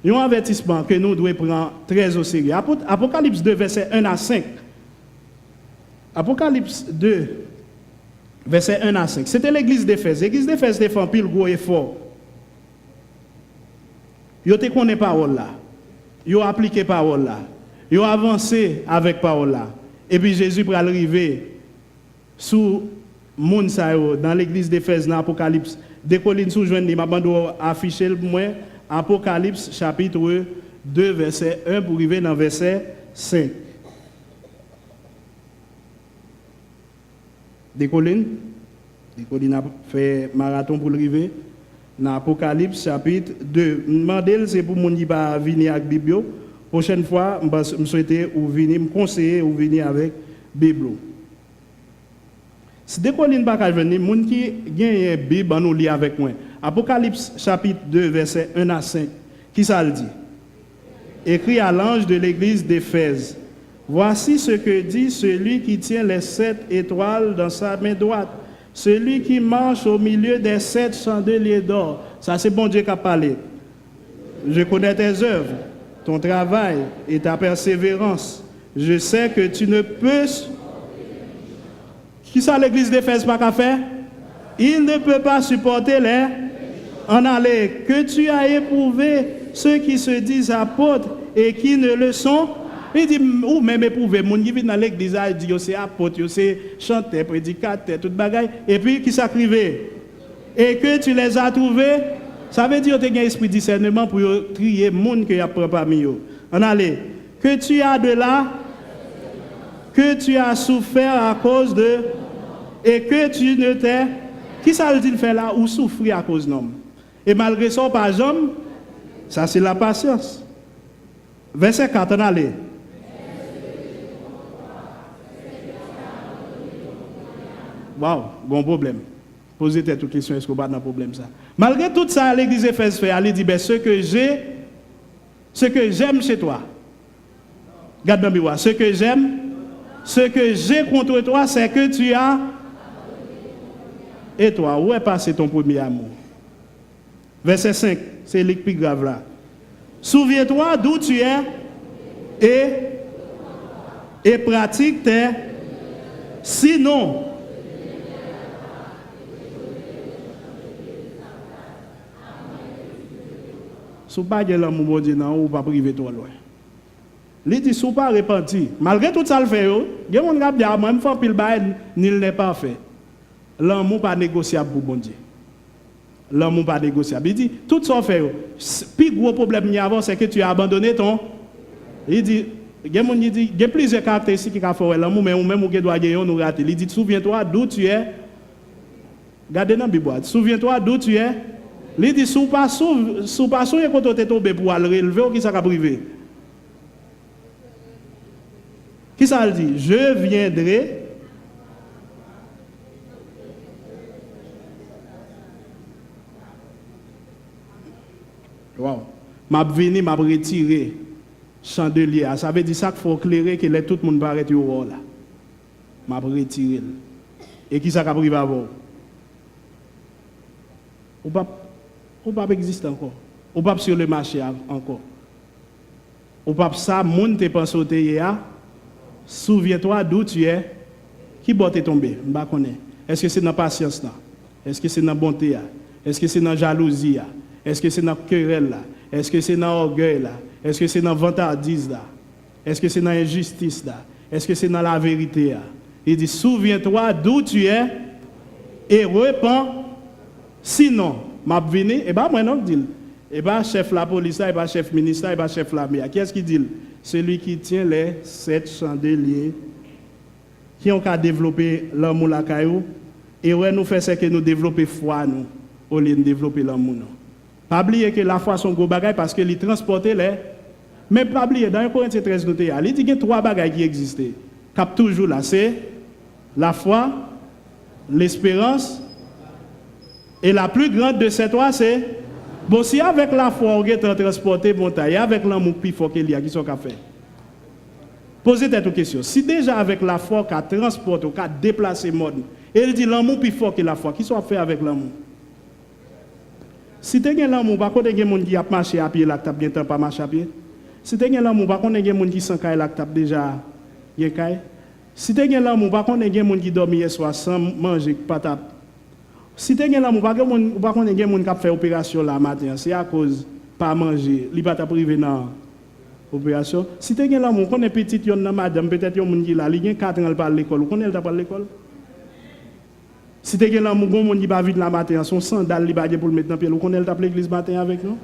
Il y a un avertissement que nous devons prendre très au sérieux. Apocalypse 2, verset 1 à 5. Apocalypse 2, verset 1 à 5. C'était l'église d'Éphèse. L'église d'Éphèse a fait un pile gros effort. Ils ont connu parole là. Ils ont appliqué parole là. Ils ont avancé avec parole là. Et puis Jésus pour arriver sous monde dans l'église d'Éphèse dans Apocalypse. Des collines sous joindre, m'a affiché pour moi Apocalypse chapitre 2 verset 1 pour arriver dans verset 5. Des collines. Il a fait marathon pour le river. Dans Apocalypse chapitre 2. Demandez c'est pour mon qui va venir avec Bible. Prochaine fois, je souhaite ou venir me conseiller ou venir avec Bible. Si dès qu'on n'a pas venir, les gens qui gagnent une Bible, nous lit avec moi. Apocalypse chapitre 2, verset 1 à 5. Qui ça le dit? Écrit à l'ange de l'église d'Éphèse. Voici ce que dit celui qui tient les 7 étoiles dans sa main droite. Celui qui marche au milieu des 7 chandeliers d'or. Ça, c'est bon Dieu qui a parlé. Je connais tes œuvres, ton travail et ta persévérance. Je sais que tu ne peux... Qui ça l'église d'Éphèse pas qu'à faire? Il ne peut pas supporter les... En aller. Que tu as éprouvé ceux qui se disent apôtres et qui ne le sont. Il dit, ou même éprouvé, mon qui vient dans l'église, il dit, c'est apôtre, c'est chanteur, prédicateur, tout bagaille. Et puis, qui s'acrivait? Et que tu les as trouvés, ça veut dire que tu as un esprit de discernement pour trier le monde que tu as pris parmi eux. En aller. Que tu as de là, que tu as souffert à cause de, et que tu ne t'es, qui ça veut dire faire là, ou souffrir à cause d'homme? Et malgré ça, par exemple, ça c'est la patience. Verset 4, on allait. Waouh, bon problème. Posez-vous toute question, est-ce qu'on n'a pas de problème ça? Malgré tout ça, l'église Éphèse fait, elle dit, ben, ce que j'aime chez toi. Regarde dans le miroir, ce que j'ai contre toi, c'est que tu as. Et toi, où est passé ton premier amour? Verset 5, c'est le plus grave là. Souviens-toi d'où tu es et pratique tes. Sinon, si vous n'avez pas l'amour, vous ne pas priver trop loin. Il dit, si vous pas repenti, malgré tout ça, le fait, il y a des gens qui disent, même si il n'est pas fait. L'amour n'est pas négociable pour bon Dieu. L'amour n'est pas négociable. Il dit, tout ça fait. Le plus gros problème c'est que tu as abandonné ton. Il dit, il y a plusieurs caractéristiques qui ont fait l'amour, mais même qui doit gagner, nous rater. Il dit, souviens-toi d'où tu es. Gardez dans la Bible. Souviens-toi d'où tu es. Il dit, si pas quand tu es tombé pour aller relever, ou qui ça va privé? Qui ça le dit? Je viendrai. Wow. M'a venu, m'a retiré chandelier. Ça veut dire ça qu'il faut éclairer que tout le monde va arrêter au rôle là. M'a retiré. Et qui ça va privé avant? Ou pas existe encore. Ou pas sur le marché encore. Ou pas ça, monde te pense au hier. Souviens-toi d'où tu es. Qui botte est tombé? Je ne connais pas. Est-ce que c'est dans la patience là? Est-ce que c'est dans la bonté là? Est-ce que c'est dans la jalousie là? Est-ce que c'est dans la querelle là? Est-ce que c'est dans l'orgueil là? Est-ce que c'est dans la vantardise là? Est-ce que c'est dans l'injustice là? Est-ce que c'est dans la vérité là? Il dit, souviens-toi d'où tu es et repens. Sinon, m'a venu, et bien moi non dit. Et bien chef la police, et bien chef ministre, et bien chef l'armée. Qui est-ce qui dit? Celui qui tient les 7 chandeliers qui ont qu'à développer l'amour la caillou. Et ouais, nous faisons c'est que nous développons foi nous au lieu de développer l'amour. Pas oublier que la foi sont gros bagages parce que les transporter les. Mais pas oublier dans 1 Corinthiens 13 nous il dit qu'il y a 3 bagages qui existent. Cap toujours là, c'est la foi, l'espérance et la plus grande de ces 3 c'est bon si avec la foi on est transporté bon taille avec l'amour plus fort qu'il y a qui sont qu'à faire. Posez-vous une question. Si déjà avec la foi qu'a transporté ou qu'a déplacé monde et il dit l'amour plus fort que la foi, qui sont fait avec l'amour? Si tu as l'amour, par contre, il y a des gens qui ont marché à pied, là, qui ont bien temps pas marcher à pied. Si tu as l'amour, par contre, il y a des gens qui sont là, qui ont déjà bien caille. Si tu as l'amour, par contre, il y a des gens qui dorment hier soir sans manger patate. Si tu as l'amour, par contre, il y a des gens qui ont fait opération là matin, c'est à cause pas manger, il pas privé dans opération. Si tu as l'amour, quand on est petit, il y a madame, peut-être il y a des gens qui là, il y a 4 ans à l'école, on est pas à l'école. Si tu as l'amour, on ne pas vite la matin, son sandal, il va pour le mettre dans le pied, on est taper l'église matin avec nous.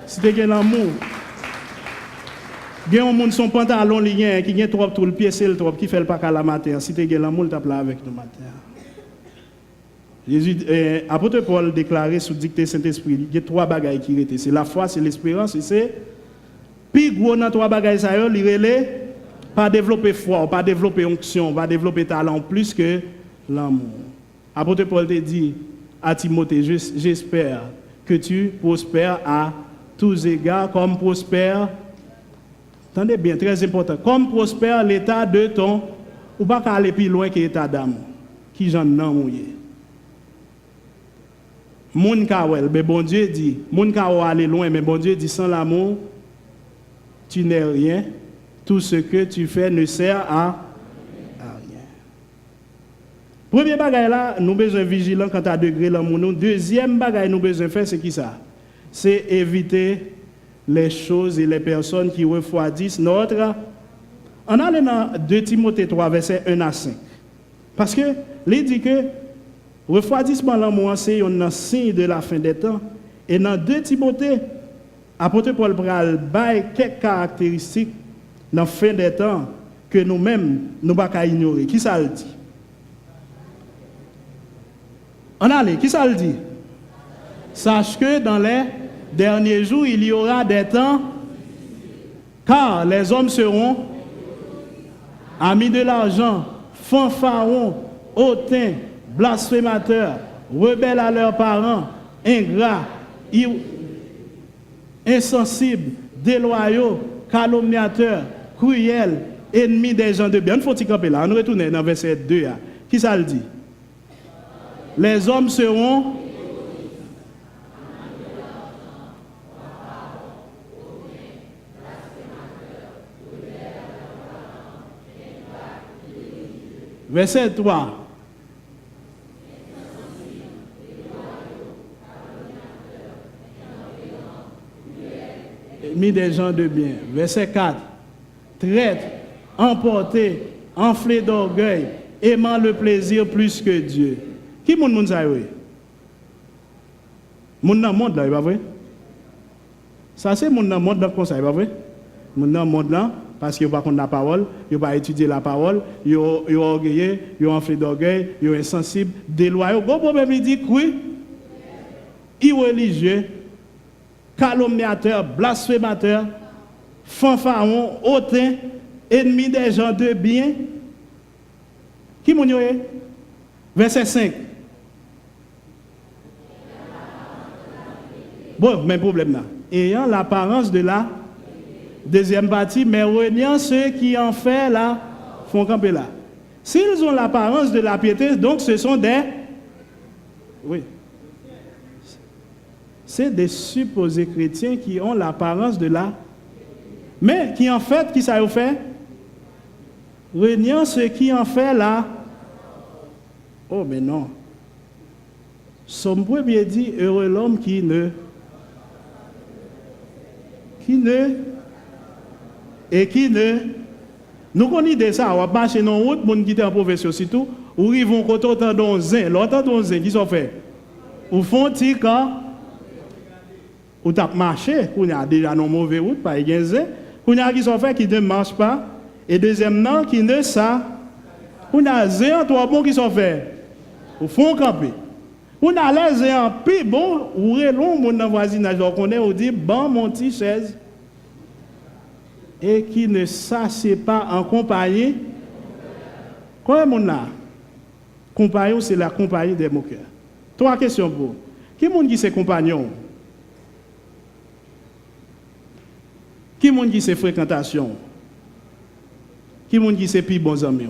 Si tu as l'amour, il y a un monde son pantalon qui a trop le pied, c'est le trop qui fait le pack à la matin. Si tu as l'amour, il tape là avec nous matin. Jésus, apôtre Paul déclarait sous dictée Saint-Esprit, il y a 3 bagailles qui étaient. C'est la foi, c'est l'espérance et c'est puis gros dans 3 bagailles ça il relève pas développer foi, pas développer onction, pas développer talent plus que l'amour. Apôtre Paul te dit à Timothée, j'espère que tu prospères à tous égards comme prospère. Attendez bien, très important. Comme prospère l'état de ton ou pas aller plus loin que l'état d'âme qui j'en nan mouillé. Moun kawel, mais bon Dieu dit, moun ka aller loin, mais bon Dieu dit sans l'amour, tu n'es rien. Tout ce que tu fais ne sert à rien. Premier bagage là, nous besoin vigilant quant à degré l'amour. Deuxième bagage nous besoin faire c'est qui ça? C'est éviter les choses et les personnes qui refroidissent notre. On a dans 2 Timothée 3 verset 1 à 5. Parce que il dit que refroidissement l'amour c'est un signe de la fin des temps. Et dans 2 Timothée, apôtre Paul pral bail quelques caractéristiques dans la fin des temps que nous-mêmes nous pas qu'à ignorer. Qui ça le dit? On allez, qui ça le dit? Sache que dans les derniers jours, il y aura des temps, car les hommes seront amis de l'argent, fanfarons, hautains, blasphémateurs, rebelles à leurs parents, ingrats, insensibles, déloyaux, calomniateurs, cruels, ennemis des gens de bien. Il faut y camper là. On retourne dans verset 2. Qui ça le dit? Les hommes seront verset 3. Mis des gens de bien. Verset 4. Traître, emporté, enflé d'orgueil, aimant le plaisir plus que Dieu. Qui moun ça oui? Moun dans monde là, pas vrai? Ça c'est moun dans monde dans conseil, pas vrai? Moun dans monde là parce qu'il pas connaître la parole, il pas étudier la parole, il orgueilleux, il enflé d'orgueil, il insensible, déloyaux. Bon problème il dit oui. Irreligieux, calomniateur, blasphémateur, fanfaron, hautain, ennemi des gens de bien. Qui moun yo? Verset 5. Bon, même problème là. Ayant l'apparence de la deuxième partie, mais reniant ceux qui en fait là, font camper là. S'ils ont l'apparence de la piété, donc ce sont des... Oui. C'est des supposés chrétiens qui ont l'apparence de la... Mais qui en fait, qui ça fait? Reniant ceux qui en fait là. Oh, mais non. Somme premier dit, heureux l'homme qui ne... Nous connaissons ça, on va marcher dans la route, on qui est en profession surtout, ou ils vont côté autant d'onzin, l'autant d'onzin, qui sont faits? Ou font tika, ou tap marché, on a déjà une mauvaise route, par exemple, on a qui sont faits qui ne marchent pas, et deuxièmement, qui ne ça, on a zéan, trois bons qui sont faits, ou font camper. On a les zéan, puis bon, ou relon, mon voisinage, on connaît, on dit, bon, mon petit chaise, et qui ne s'assied pas en compagnie. Quoi mon là? Compagnon, c'est la compagnie des moqueurs. 3 questions pour. Qui monde qui c'est compagnon? Qui monde qui c'est fréquentation? Qui monde qui c'est plus bons amis?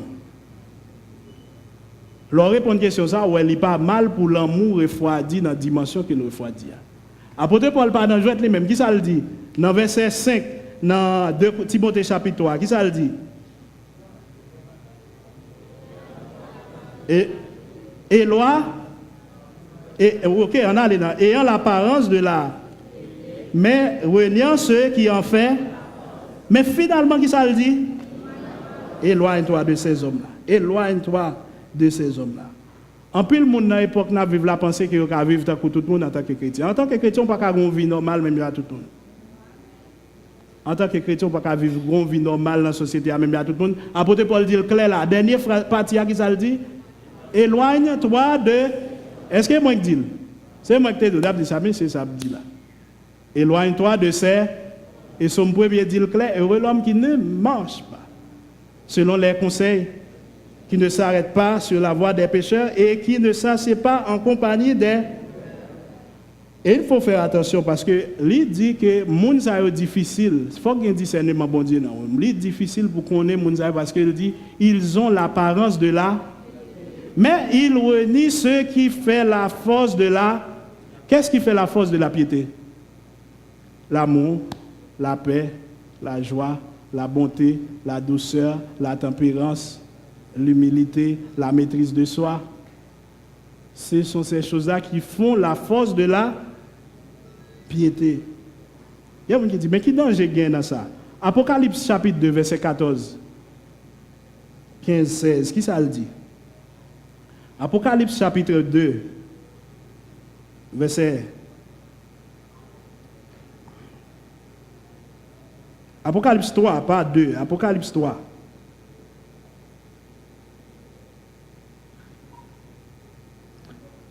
Leur répondre à question ça, ouais, il n'est pas mal pour l'amour refroidi dans la dimension qu'il refroidit. Apôtre Paul pas dans jouet les mêmes. Qui ça le dit? Dans verset 5. Dans 2 Timothée chapitre 3, qui ça le dit? Et loi, ok, on a les dans, ayant l'apparence de la, mais reniant ceux qui en fait, mais finalement, qui ça le dit? Éloigne-toi de ces hommes-là. Éloigne-toi de ces hommes-là. En plus, le monde dans l'époque, n'a vivre la pensée qu'il y a vivre tout le monde en tant que chrétien. En tant que chrétien, on ne peut pas avoir une vie normale, même à tout le monde. En tant que chrétien, on ne peut pas vivre une vie normale dans la société, même à tout le monde. Apôtre Paul dit le clair là, dernière partie qui ça le dit, éloigne-toi de Est-ce que moi qui dis? C'est moi qui te dis ça, mais c'est ça que dit là. Éloigne-toi de ces, et son premier dit le clair, heureux l'homme qui ne marche pas selon les conseils, qui ne s'arrête pas sur la voie des pécheurs et qui ne s'assied pas en compagnie des... Et il faut faire attention parce que lui dit que moun sa yo difficile. Il faut qu'il y ait un discernement bon Dieu non. Lui difficile pour qu'on ait moun sa yo parce qu'il dit ils ont l'apparence de la, mais il renie ce qui fait la force de la. Qu'est-ce qui fait la force de la piété? L'amour, la paix, la joie, la bonté, la douceur, la tempérance, l'humilité, la maîtrise de soi. Ce sont ces choses-là qui font la force de la piété. Il y a quelqu'un qui dit, mais qui danger gagne dans ça? Apocalypse chapitre 2, verset 14, 15, 16, qui ça le dit? Apocalypse chapitre 2, verset... Apocalypse 3, pas 2, Apocalypse 3.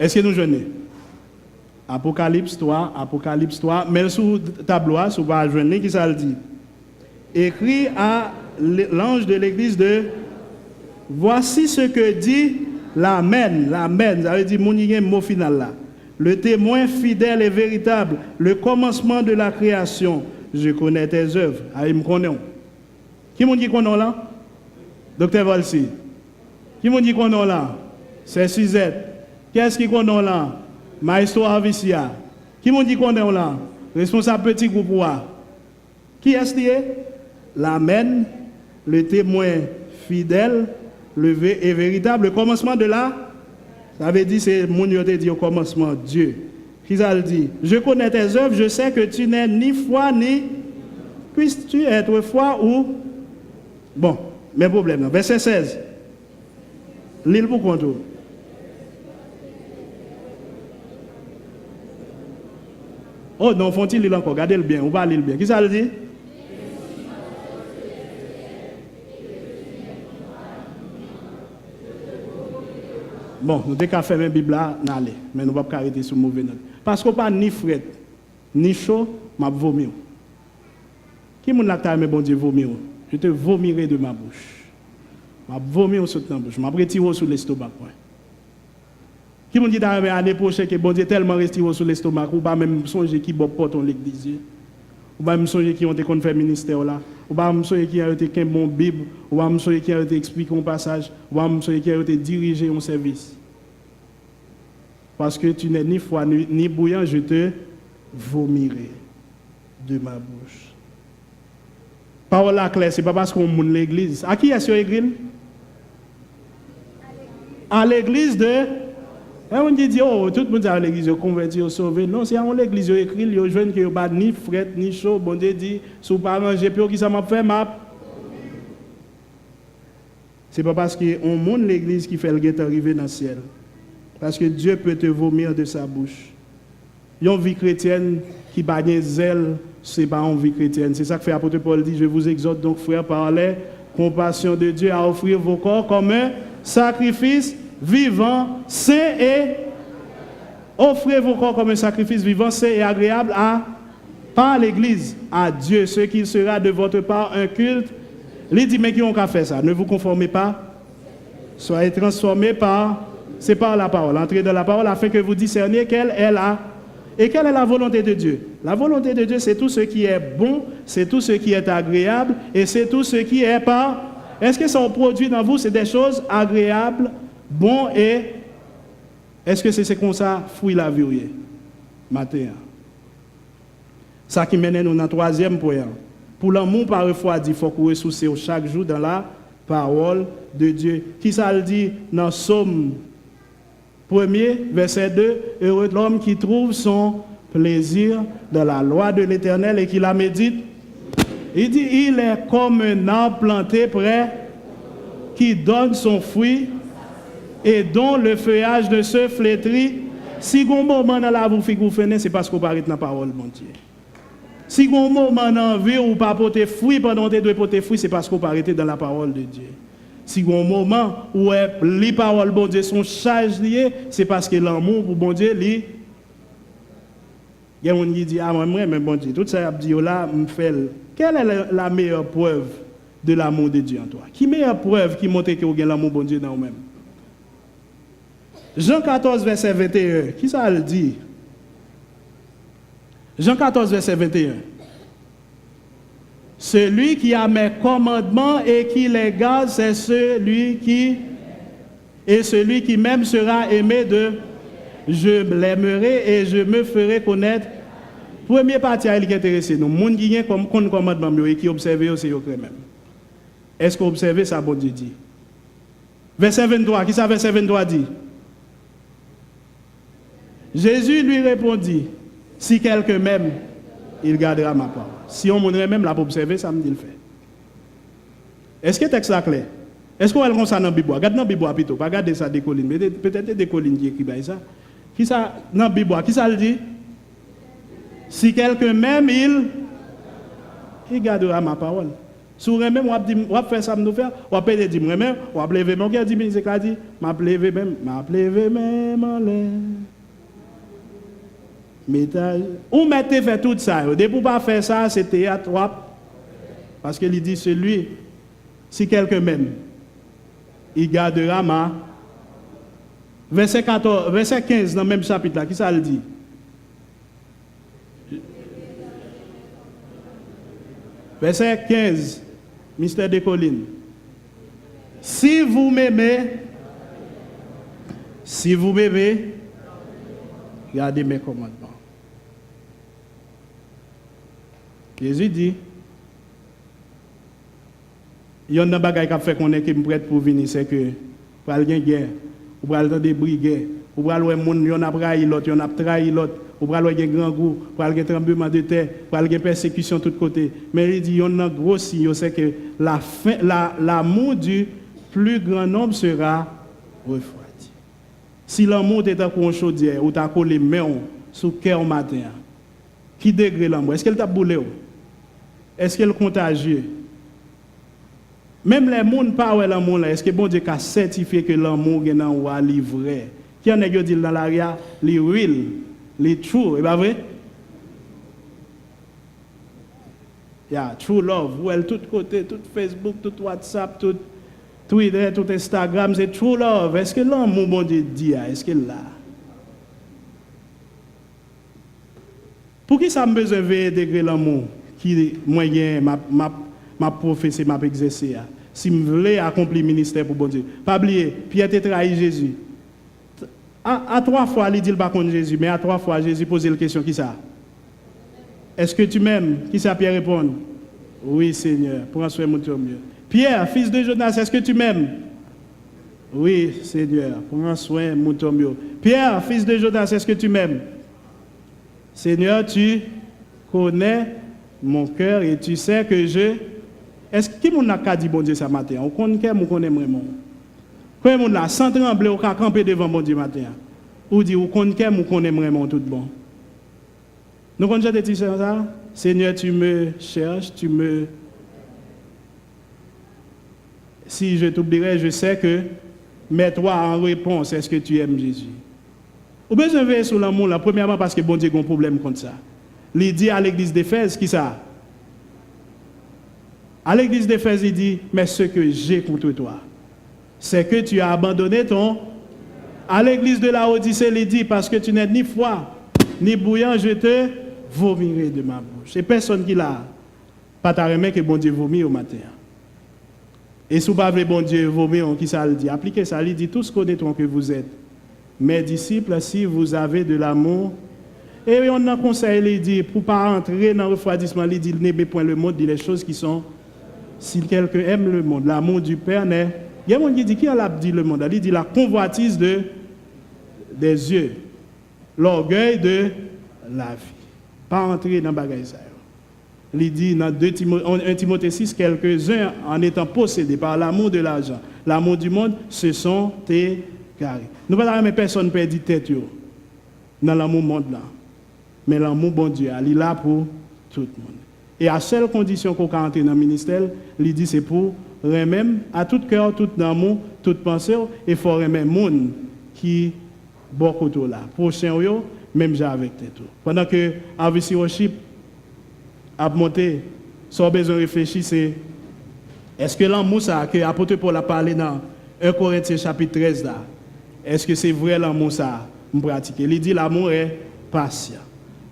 Est-ce que nous jeûnons? Apocalypse 3, mais sous le tableau, sous le jeûner, qui ça le dit? Écrit à l'ange de l'église de voici ce que dit l'Amen, ça veut dire mon mot final là. Le témoin fidèle et véritable, le commencement de la création. Je connais tes œuvres. Il me connaît. Qui m'a dit qu'on est là? Docteur Valsi. Qui m'a dit qu'on est là? C'est Suzette. Qu'est-ce qui qu'on est là? Maestro Avicia. Qui m'a dit qu'on est là? Responsable petit groupe. Qui est-ce qui est? L'Amen, le témoin fidèle, et véritable, le commencement de la. Ça veut dire, c'est mon Dieu dit au commencement, Dieu. Qui ça le dit? Je connais tes œuvres, je sais que tu n'es ni foi ni. Puisses-tu être foi ou. Bon, mes problèmes. Verset 16. L'île pour contour. Oh non, font-ils l'île encore? Regardez-le bien, on va lire bien. Qui ça le dit? Bon, nous devons faire une Bible là, mais nous ne pouvons pas arrêter sur mauvais note. Parce qu'on pas ni fret, ni chaud, m'a vomi. Qui m'a dit que bon Dieu vomir? Je te vomirai de ma bouche. M'a vomir sur ta bouche, m'a retiré sur l'estomac. Qui m'a dit que l'année prochaine que bon Dieu tellement retiré sur l'estomac, ou pas même songer qui bon porte l'église, ou pas même songer qui ont été fait ministère là, ou pas même songer qui a été qu'un bon Bible, ou pas même songer qui a été expliqué un passage, ou pas même songer qui a été dirigé un service. Parce que tu n'es ni froid ni bouillant, je te vomirai de ma bouche. Parole là claire, c'est pas parce qu'on monte l'église. À qui est-ce que l'église? À l'église de. On dit, oh, tout le monde à l'église est converti, est sauvé. Non, c'est à l'église qui écrit, il y a des jeunes qui n'ont pas ni fret, ni chaud. Bon Dieu dit, si vous ne pas manger, puis qui ça m'a fait, map. C'est pas parce qu'on monte l'église qui fait le guet arriver dans le ciel. Parce que Dieu peut te vomir de sa bouche. Une vie chrétienne qui bagne zèle, ce n'est pas une vie chrétienne. C'est ça que fait l'apôtre Paul dit, je vous exhorte donc, frères, par la compassion de Dieu, à offrir vos corps comme un sacrifice vivant, saint et offrez vos corps comme un sacrifice vivant, saint et agréable pas à l'église, à Dieu, ce qu'il sera de votre part un culte. Il dit, mais qui ont qu'à faire ça? Ne vous conformez pas, soyez transformés par, c'est par la parole, entrez dans la parole afin que vous discerniez quelle est la, et quelle est la volonté de Dieu. La volonté de Dieu, c'est tout ce qui est bon, c'est tout ce qui est agréable, et c'est tout ce qui est pas. Est-ce que ça produit dans vous, c'est des choses agréables, bon, et est-ce que c'est comme ça, fouille la vie, matin? Ça qui mène nous dans le troisième point. Pour l'amour parfois dit, il faut qu'on ressource chaque jour dans la parole de Dieu. Qui ça le dit dans Somme 1er, verset 2, heureux l'homme qui trouve son plaisir dans la loi de l'Éternel et qui la médite. Il dit, il est comme un arbre planté près qui donne son fruit et dont le feuillage ne se flétrit. Si vous moment dans la vous faites, c'est parce que vous arrêtez dans la parole, mon Dieu. Si vous moment dans la vie ou pas porter fruit pendant que vous devez porter fruit, c'est parce que vous arrêtez dans la parole de Dieu. Si un moment où les paroles bon Dieu sont charges liées, c'est parce que l'amour pour bon Dieu, il y a des gens qui disent, ah, moi, mais bon Dieu, tout ça, dit là, me fait. Quelle est la meilleure preuve de l'amour de Dieu en toi? Qui meilleure preuve qui montre que vous avez l'amour bon Dieu dans vous-même? Jean 14, verset 21, qui ça le dit? Jean 14, verset 21. Celui qui a mes commandements et qui les garde, c'est celui qui... Et celui qui m'aime sera aimé de... Je l'aimerai et je me ferai connaître. Premier partie à qui est intéressé, nous, les gens qui ont comme commandement et qui observent, c'est eux même. Est-ce que vous observez ça, bon Dieu dit? Verset 23, qui ça, verset 23 dit? Jésus lui répondit, si quelqu'un m'aime, il gardera ma parole. Si on m'aimerait même la pour observer, ça me dit le fait. Est-ce que le texte est clair? Est-ce qu'on va le ça dans la Bible? Regarde dans la Bible plutôt, pas regarder ça des collines, mais peut-être des collines qui écrivent ça. Qui ça dans la Bible? Qui ça le dit? Si quelqu'un m'aime, il gardera ma parole. Si vous même, on va faire ça, nous faire, on va payer des dîmes, on va lever même, on va dire, c'est quoi dit? M'a levé même en l'air. Où mettez fait tout ça? Dès pour pas faire ça, c'est théâtre. Parce qu'il dit celui, si quelqu'un m'aime, il gardera ma. Verset 15 dans le même chapitre là, qui ça le dit? Verset 15, mystère des collines. Si vous m'aimez, gardez mes commandements. Jésus dit, il y a un bagage qui fait qu'on est prêt pour venir, c'est que pour aller guerre, pour aller dans des brigues, pour aller où il y en a trahi l'autre, il y en a trahi l'autre, pour aller dans grand groupe, pour aller dans tremblement de terre, pour aller dans persécution de tous côtés. Mais il dit, il y a un gros signe, c'est que l'amour du plus grand nombre sera refroidi. Si l'amour est en chaudière ou tu as collé main sous le cœur au matin, qui degré l'amour? Est-ce qu'elle t'a boulé? Est-ce qu'elle est contagieux? Même les gens qui parlent de l'amour, est-ce que bon Dieu a certifié que l'amour est dans le livre? Qui en a dit dans l'arrière, les real, les true, c'est pas vrai? Yeah, true love. Well, tout côté, tout Facebook, tout WhatsApp, tout Twitter, tout Instagram, c'est true love. Est-ce que l'amour, bon Dieu dit, est-ce qu'il l'a? Pour qui ça me besoin de degré l'amour qui moyen m'a professé, m'a exercé? Si je voulais accomplir le ministère pour bon Dieu. Pas oublier, Pierre a trahi Jésus. À 3 fois, il dit le pas contre Jésus, mais à 3 fois, Jésus posait la question, qui ça? Est-ce que tu m'aimes? Qui ça, Pierre répond? Oui, Seigneur, prends soin de mon mieux. Pierre, fils de Jonas, est-ce que tu m'aimes? Oui, Seigneur, prends soin de mon mieux. Pierre, fils de Jonas, est-ce que tu m'aimes? Seigneur, tu connais mon cœur et tu sais que je... Est-ce que mon a dit bon Dieu ce matin? On connaît qui on connaît vraiment? Quand on a sans trembler, on a campé devant bon Dieu matin. Ou dit on connaît qui on connaît vraiment tout bon. Nous connaissons des t-shirts ça? Seigneur, tu me cherches, tu me... Si je t'oublierai, je sais que mets-toi en réponse, est-ce que tu aimes Jésus? Ou besoin de veiller sur l'amour, là, premièrement parce que bon Dieu a un problème contre ça. Il dit à l'église d'Éphèse, qui ça? À l'église d'Éphèse, il dit, mais ce que j'ai contre toi, c'est que tu as abandonné ton... À l'église de la Odyssée, il dit, parce que tu n'es ni froid, ni bouillant, je te vomirai de ma bouche. Et personne qui l'a, pas ta remet que bon Dieu vomit au matin. Et si vous ne voulez pas bon Dieu vomir, qui ça le dit? Appliquez ça, il dit, tous connaîtront que vous êtes mes disciples, si vous avez de l'amour. Et on a conseillé, il dit, pour ne pas entrer dans le refroidissement, il dit, n'aimez point le monde, dit les choses qui sont, si quelqu'un aime le monde, l'amour du Père n'est. Il y a un qui dit, qui a dit le monde? Il dit la convoitise des yeux, l'orgueil de la vie. Pas entrer dans le bagage. Il dit dans 1 Timothée 6, quelques-uns en étant possédés par l'amour de l'argent, l'amour du monde, se sont égarés. Nous ne pouvons pas personne perdre tête dans l'amour monde là. Mais l'amour bon Dieu, il est là pour tout le monde. Et à seule condition qu'on peut entrer dans le ministère, il dit c'est pour même à tout cœur, tout amour, toute pensée, et faut même monde qui beaucoup tout là. Prochain yo, même j'ai avec tout. Pendant que AVC Worship a monté, sans besoin de réfléchir, c'est est-ce que l'amour ça que l'apôtre Paul a parlé dans 1 Corinthiens chapitre 13 là, est-ce que c'est vrai l'amour ça me pratiquer? Il dit l'amour est patient.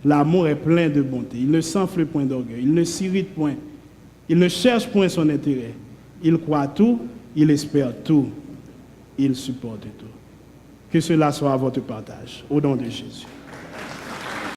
L'amour est plein de bonté. Il ne s'enfle point d'orgueil. Il ne s'irrite point. Il ne cherche point son intérêt. Il croit tout. Il espère tout. Il supporte tout. Que cela soit votre partage. Au nom de Jésus.